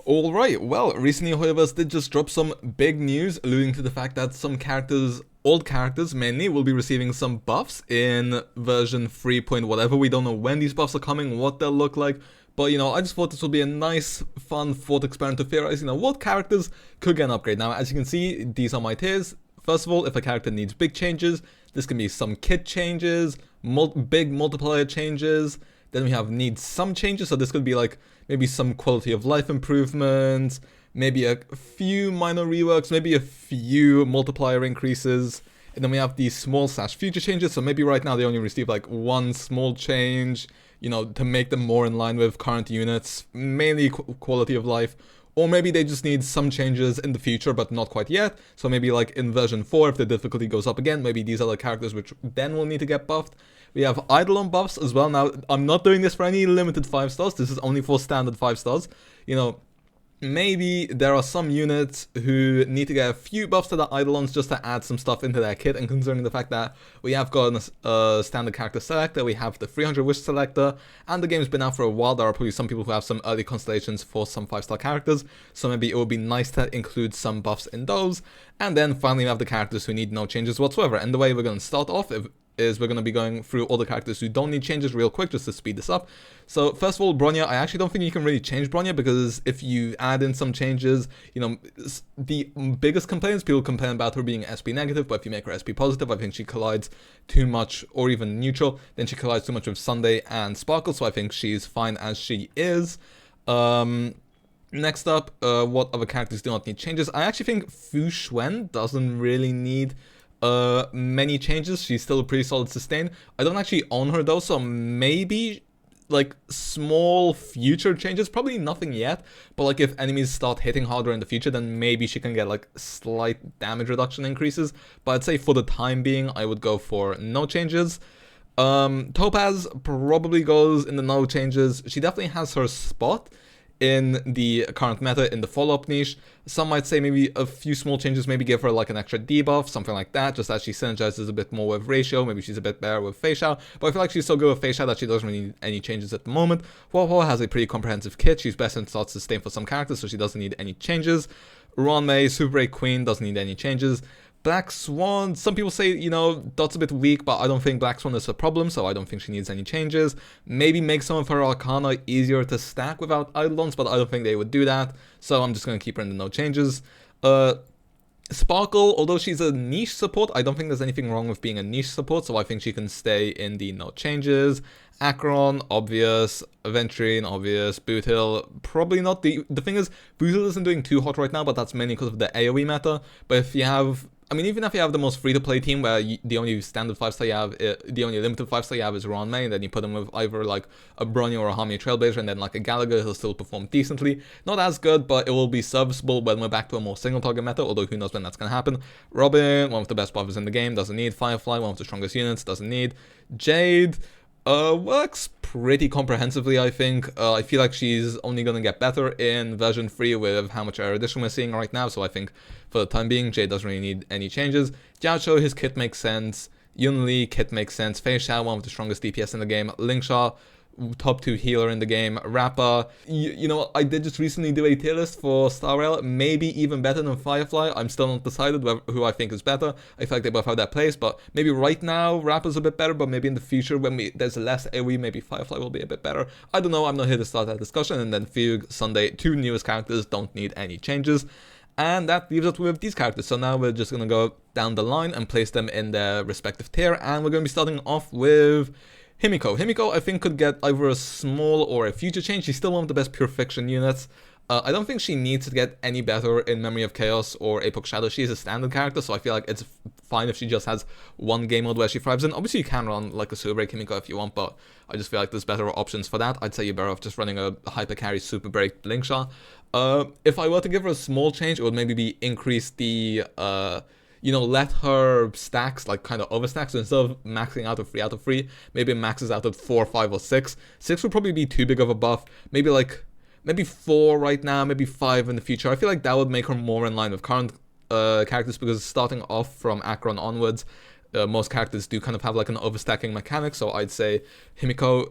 Alright, well, recently Hoyoverse did just drop some big news alluding to the fact that some characters, old characters mainly, will be receiving some buffs in version 3. Whatever. We don't know when these buffs are coming, what they'll look like, but I just thought this would be a nice, fun thought experiment to theorize, what characters could get an upgrade. Now, as you can see, these are my tiers. First of all, if a character needs big changes, this can be some kit changes, big multiplier changes. Then we have needs some changes, so this could be like maybe some quality of life improvements, maybe a few minor reworks, maybe a few multiplier increases. And then we have these small / future changes, so maybe right now they only receive like one small change, to make them more in line with current units, mainly quality of life. Or maybe they just need some changes in the future, but not quite yet. So maybe like in version 4, if the difficulty goes up again, maybe these are the characters which then will need to get buffed. We have Eidolon buffs as well. Now, I'm not doing this for any limited 5 stars. This is only for standard 5 stars. Maybe there are some units who need to get a few buffs to the Eidolons just to add some stuff into their kit, and considering the fact that we have got a standard character selector, we have the 300 wish selector, and the game's been out for a while, there are probably some people who have some early constellations for some 5-star characters, so maybe it would be nice to include some buffs in those. And then finally we have the characters who need no changes whatsoever, and the way we're going to start off is we're going to be going through all the characters who don't need changes real quick just to speed this up. So first of all, Bronya, I actually don't think you can really change Bronya, because if you add in some changes, the biggest complaints, people complain about her being SP negative, but if you make her SP positive, I think she collides too much, or even neutral, then she collides too much with Sunday and Sparkle, so I think she's fine as she is. Next up, what other characters do not need changes? I actually think Fu Xuan doesn't really need many changes. She's still a pretty solid sustain. I don't actually own her though, so maybe like small future changes, probably nothing yet, but like if enemies start hitting harder in the future, then maybe she can get like slight damage reduction increases, but I'd say for the time being I would go for no changes. Topaz probably goes in the no changes. She definitely has her spot in the current meta in the follow-up niche. Some might say maybe a few small changes, maybe give her like an extra debuff, something like that, just as she synergizes a bit more with Ratio. Maybe she's a bit better with Fei Xiao, but I feel like she's so good with Fei Xiao that she doesn't really need any changes at the moment. Huo has a pretty comprehensive kit. She's best in slot sustain for some characters, so she doesn't need any changes. Ruanmei, Super Break Queen, doesn't need any changes. Black Swan, some people say, Dot's a bit weak, but I don't think Black Swan is a problem, so I don't think she needs any changes. Maybe make some of her Arcana easier to stack without Eidolons, but I don't think they would do that, so I'm just going to keep her in the no changes. Sparkle, although she's a niche support, I don't think there's anything wrong with being a niche support, so I think she can stay in the no changes. Acheron, obvious. Aventurine, obvious. Boothil, probably not. The thing is, Boothil isn't doing too hot right now, but that's mainly because of the AoE meta. But if you have, even if you have the most free-to-play team where the only standard 5-star you have, the only limited 5-star you have is Ruanmei, and then you put them with either like a Bronya or a Harmony Trailblazer, and then like a Gallagher, he'll still perform decently. Not as good, but it will be serviceable when we're back to a more single-target meta, although who knows when that's going to happen. Robin, one of the best buffers in the game, doesn't need. Firefly, one of the strongest units, doesn't need. Jade, works pretty comprehensively, I think. I feel like she's only going to get better in version 3 with how much erudition we're seeing right now, so I think for the time being, Jade doesn't really need any changes. Jiaocho, his kit makes sense. Yunli, kit makes sense. Fei Xiao, one of the strongest DPS in the game. Lingsha, top 2 healer in the game. Rappa, I did just recently do a tier list for Star Rail, maybe even better than Firefly. I'm still not decided who I think is better. I feel like they both have their place, but maybe right now Rappa's a bit better, but maybe in the future when there's less AoE, maybe Firefly will be a bit better. I don't know, I'm not here to start that discussion. And then Fugue, Sunday, 2 newest characters, don't need any changes. And that leaves us with these characters. So now we're just going to go down the line and place them in their respective tier, and we're going to be starting off with Himiko. Himiko, I think, could get either a small or a future change. She's still one of the best pure fiction units. I don't think she needs to get any better in Memory of Chaos or Epoch Shadow. She's a standard character, so I feel like it's fine if she just has one game mode where she thrives in. Obviously, you can run like a Super Break Himiko if you want, but I just feel like there's better options for that. I'd say you're better off just running a Hyper Carry Super Break Lingsha. If I were to give her a small change, it would maybe be increase the let her stacks like kind of overstack. So instead of maxing out at 3 out of 3, maybe it maxes out at 4, 5, or 6. 6 would probably be too big of a buff. Maybe 4 right now, maybe 5 in the future. I feel like that would make her more in line with current characters, because starting off from Acheron onwards, most characters do kind of have like an overstacking mechanic. So I'd say Himiko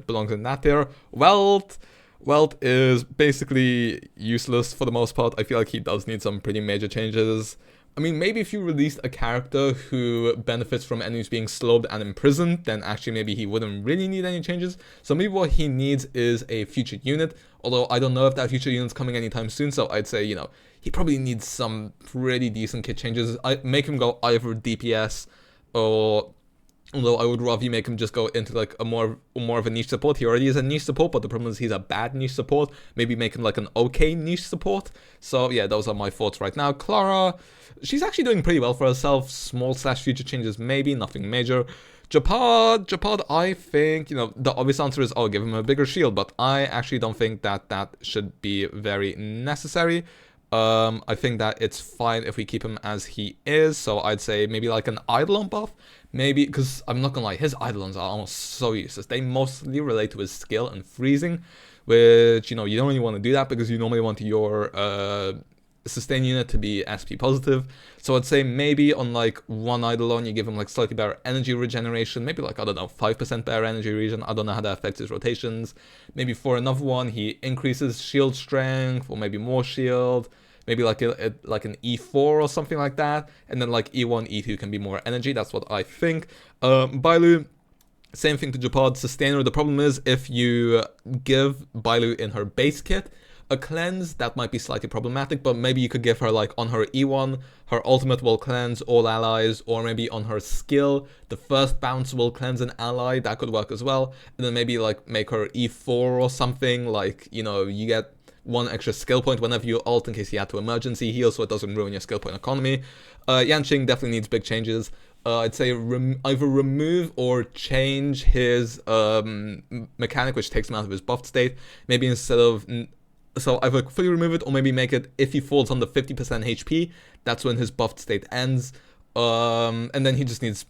belongs in that tier. Welt, Wealth is basically useless for the most part. I feel like he does need some pretty major changes. I mean, maybe if you released a character who benefits from enemies being slowed and imprisoned, then actually maybe he wouldn't really need any changes. So maybe what he needs is a future unit, although I don't know if that future unit's coming anytime soon, so I'd say, he probably needs some pretty decent kit changes. I make him go either DPS or... Although I would rather you make him just go into like a more of a niche support. He already is a niche support, but the problem is he's a bad niche support. Maybe make him like an okay niche support. So yeah, those are my thoughts right now. Clara, she's actually doing pretty well for herself. Small / future changes, maybe, nothing major. Japad, I think, the obvious answer is, oh, give him a bigger shield, but I actually don't think that should be very necessary. I think that it's fine if we keep him as he is, so I'd say maybe like an Eidolon buff, maybe, because I'm not gonna lie, his Eidolons are almost so useless. They mostly relate to his skill and freezing, which, you don't really want to do that because you normally want your sustain unit to be SP positive. So I'd say maybe on like one Eidolon you give him like slightly better energy regeneration, maybe like, I don't know, 5% better energy regen. I don't know how that affects his rotations. Maybe for another one he increases shield strength, or maybe more shield, maybe like like an E4 or something like that, and then like E1, E2 can be more energy. That's what I think. Bailu, same thing to Japad, sustainer. The problem is if you give Bailu in her base kit a cleanse, that might be slightly problematic, but maybe you could give her like on her E1, her ultimate will cleanse all allies, or maybe on her skill, the first bounce will cleanse an ally. That could work as well. And then maybe like make her E4 or something, like, you get one extra skill point whenever you ult in case you had to emergency heal, so it doesn't ruin your skill point economy. Yanqing definitely needs big changes. I'd say either remove or change his mechanic, which takes him out of his buffed state. Maybe instead of... So either fully remove it, or maybe make it, if he falls under 50% HP, that's when his buffed state ends. And then he just needs,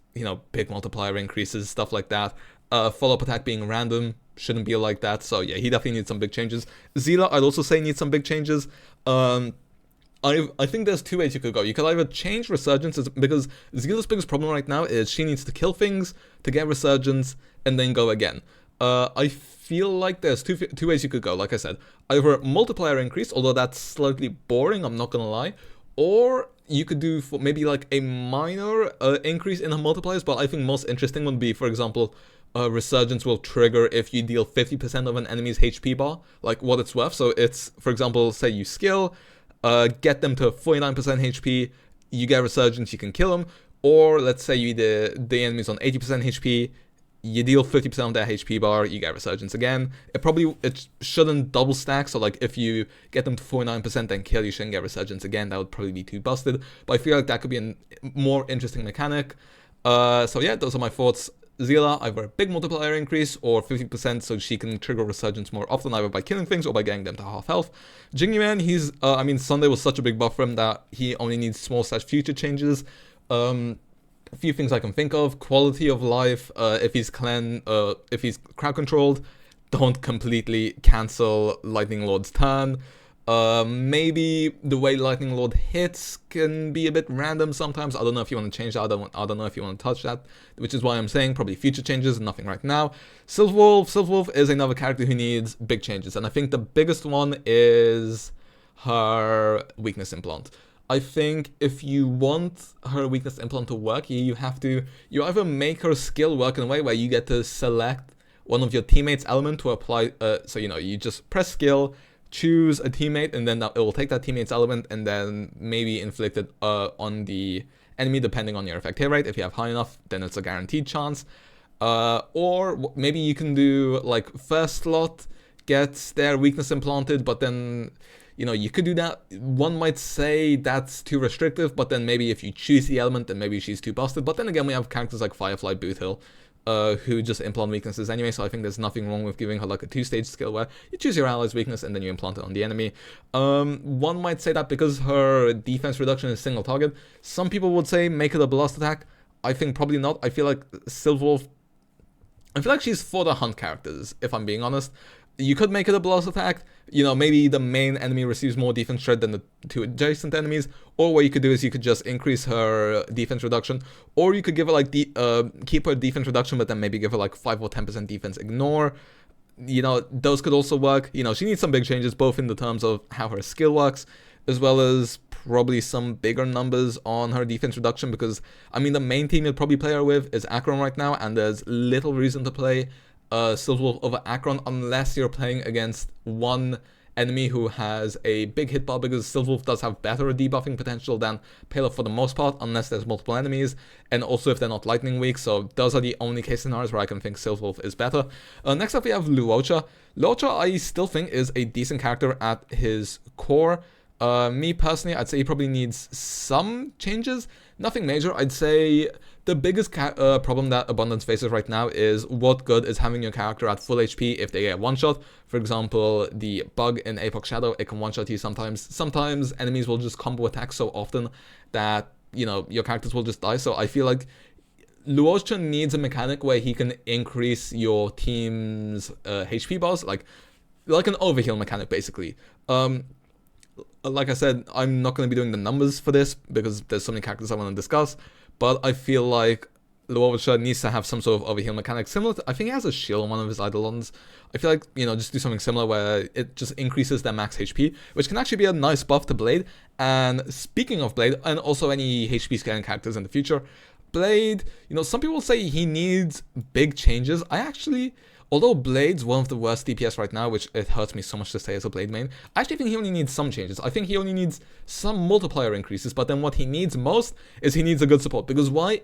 big multiplier increases, stuff like that. Follow-up attack being random shouldn't be like that. So yeah, he definitely needs some big changes. Zila, I'd also say needs some big changes. I think there's two ways you could go. You could either change Resurgence, because Zila's biggest problem right now is she needs to kill things to get Resurgence and then go again. I feel like there's two ways you could go, like I said. Either multiplier increase, although that's slightly boring, I'm not gonna lie, or you could do for maybe like a minor increase in her multipliers, but I think most interesting would be, for example, Resurgence will trigger if you deal 50% of an enemy's HP bar, like what it's worth. So it's, for example, say you skill, get them to 49% HP, you get Resurgence, you can kill them, or let's say the enemy's on 80% HP, you deal 50% of their HP bar, you get Resurgence again. It shouldn't double stack, so like if you get them to 49% then kill, you shouldn't get Resurgence again. That would probably be too busted, but I feel like that could be a more interesting mechanic. So yeah, those are my thoughts. Zila, either a big multiplier increase or 50% so she can trigger Resurgence more often, either by killing things or by getting them to half health. Jingyuan, he's, Sunday was such a big buff for him that he only needs small / future changes. A few things I can think of: quality of life. If he's crowd controlled, don't completely cancel Lightning Lord's turn. Maybe the way Lightning Lord hits can be a bit random sometimes. I don't know if you want to change that. I don't know if you want to touch that, which is why I'm saying probably future changes, nothing right now. Silverwolf is another character who needs big changes, and I think the biggest one is her weakness implant. I think if you want her weakness implant to work, you either make her skill work in a way where you get to select one of your teammates' element to apply, so you just press skill, choose a teammate, and then it will take that teammate's element and then maybe inflict it on the enemy depending on your effect hit rate. If you have high enough, then it's a guaranteed chance. Or maybe you can do like first slot gets their weakness implanted, but then you could do that. One might say that's too restrictive, but then maybe if you choose the element, then maybe she's too busted. But then again, we have characters like Firefly Boothill, who just implant weaknesses anyway, so I think there's nothing wrong with giving her like a two-stage skill where you choose your ally's weakness and then you implant it on the enemy. One might say that because her defense reduction is single target, some people would say make it a blast attack. I think probably not. I feel like Silverwolf, I feel like she's for the hunt characters, if I'm being honest. You could make it a blast attack, maybe the main enemy receives more defense shred than the two adjacent enemies, or what you could do is you could just increase her defense reduction, or you could give her like keep her defense reduction, but then maybe give her like 5 or 10% defense ignore. you know, those could also work. You know, she needs some big changes, both in the terms of how her skill works, as well as probably some bigger numbers on her defense reduction, because, I mean, the main team you'd probably play her with is Akron right now, and there's little reason to play Silverwolf over Akron unless you're playing against one enemy who has a big hit bar, because Silverwolf does have better debuffing potential than Pale for the most part, unless there's multiple enemies, and also if they're not lightning weak. So those are the only case scenarios where I can think Silverwolf is better. Next up we have Luocha. Luocha I still think is a decent character at his core. Me personally, I'd say he probably needs some changes. Nothing major. I'd say the biggest problem that Abundance faces right now is what good is having your character at full HP if they get one-shot. For example, the bug in Apex Shadow, it can one-shot you sometimes. Sometimes enemies will just combo attack so often that, you know, your characters will just die. So I feel like Luocha needs a mechanic where he can increase your team's HP bars, like an overheal mechanic, basically. Like I said, I'm not going to be doing the numbers for this because there's so many characters I want to discuss, but I feel like Luocha needs to have some sort of overheal mechanic similar to, I think he has a shield on one of his Eidolons. I feel like, you know, just do something similar where it just increases their max HP, which can actually be a nice buff to Blade. And speaking of Blade, and also any HP scaling characters in the future, Blade, you know, some people say he needs big changes. I actually, although Blade's one of the worst DPS right now, which it hurts me so much to say as a Blade main, I actually think he only needs some changes. I think he only needs some multiplier increases, but then what he needs most is he needs a good support. Because why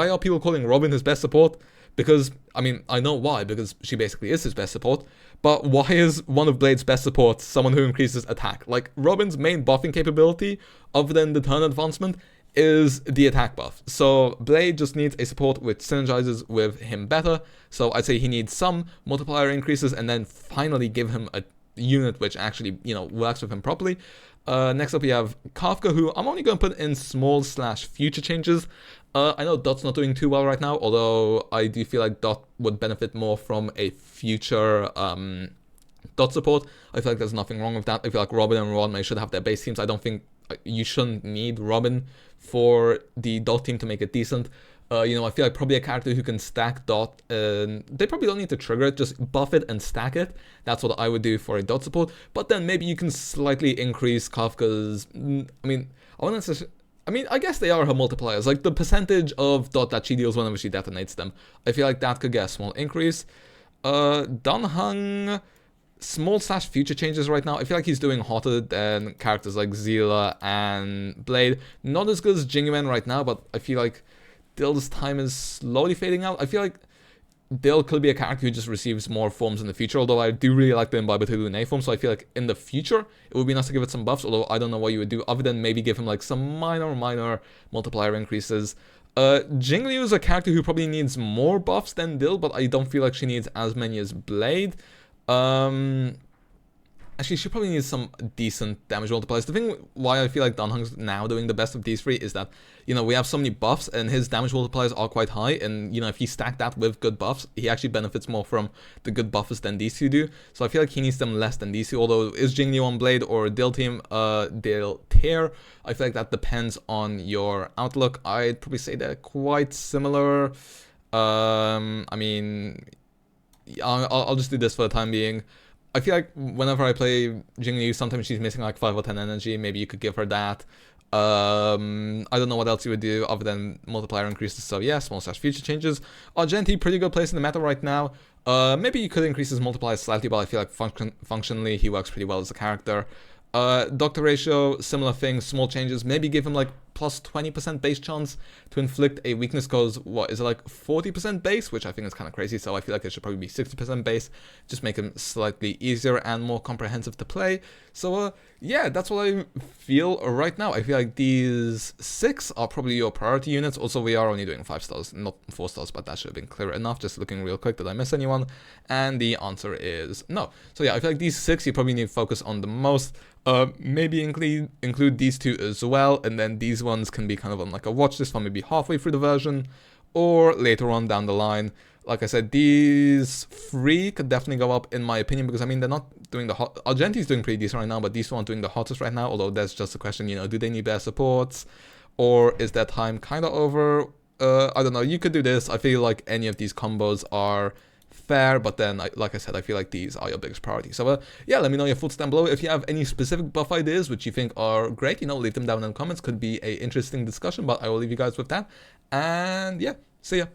are people calling Robin his best support? Because, I mean, I know why, because she basically is his best support, but why is one of Blade's best supports someone who increases attack? Like, Robin's main buffing capability, other than the turn advancement, is the attack buff. So Blade just needs a support which synergizes with him better. So I'd say he needs some multiplier increases and then finally give him a unit which actually, you know, works with him properly. Next up we have Kafka, who I'm only going to put in small/future changes. I know Dot's not doing too well right now, although I do feel like Dot would benefit more from a future Dot support. I feel like there's nothing wrong with that. I feel like Robin and Rodney should have their base teams. I don't think you shouldn't need Robin for the Dot team to make it decent. You know, I feel like probably a character who can stack Dot, they probably don't need to trigger it, just buff it and stack it. That's what I would do for a Dot support. But then maybe you can slightly increase Kafka's, I mean, I guess they are her multipliers. Like the percentage of Dot that she deals whenever she detonates them. I feel like that could get a small increase. Dunhung, small/future changes right now. I feel like he's doing hotter than characters like Zila and Blade. Not as good as Jingyuan right now, but I feel like Dill's time is slowly fading out. I feel like Dill could be a character who just receives more forms in the future, although I do really like the Imbiber to Lune form, so I feel like in the future it would be nice to give it some buffs, although I don't know what you would do other than maybe give him like some minor multiplier increases. Jingliu is a character who probably needs more buffs than Dill, but I don't feel like she needs as many as Blade. Actually, she probably needs some decent damage multipliers. The thing why I feel like Dunhung's now doing the best of these three is that, you know, we have so many buffs and his damage multipliers are quite high. And, you know, if he stacked that with good buffs, he actually benefits more from the good buffers than these two do. So I feel like he needs them less than these two. Although, is Jingliu on Blade or Dill team, Dill tier? I feel like that depends on your outlook. I'd probably say they're quite similar. I mean, I'll just do this for the time being. I feel like whenever I play Jingliu, sometimes she's missing like 5 or 10 energy. Maybe you could give her that. I don't know what else you would do other than multiplier increases. So yeah, small/future changes. Argenti, pretty good place in the meta right now. Maybe you could increase his multiplier slightly, but I feel like functionally he works pretty well as a character. Doctor Ratio, similar thing, small changes. Maybe give him like plus 20% base chance to inflict a weakness, because what is it, like 40% base, which I think is kind of crazy. So I feel like it should probably be 60% base, just make him slightly easier and more comprehensive to play. So yeah, that's what I feel right now. I feel like these 6 are probably your priority units. Also, we are only doing 5 stars, not 4 stars, but that should have been clear enough. Just looking real quick, did I miss anyone? And the answer is no. So yeah, I feel like these 6 you probably need to focus on the most. Maybe include these 2 as well, and then these ones can be kind of on like a watch list for maybe halfway through the version, or later on down the line. Like I said, these 3 could definitely go up in my opinion, because I mean, they're not doing the hot. Argenti's doing pretty decent right now, but these 2 aren't doing the hottest right now, although there's just a question, you know, do they need better supports, or is their time kind of over? I don't know, you could do this. I feel like any of these combos are fair, but then, like I said, I feel like these are your biggest priority. So yeah, let me know your thoughts down below. If you have any specific buff ideas which you think are great, leave them down in the comments. Could be a interesting discussion, but I will leave you guys with that. And yeah, see ya.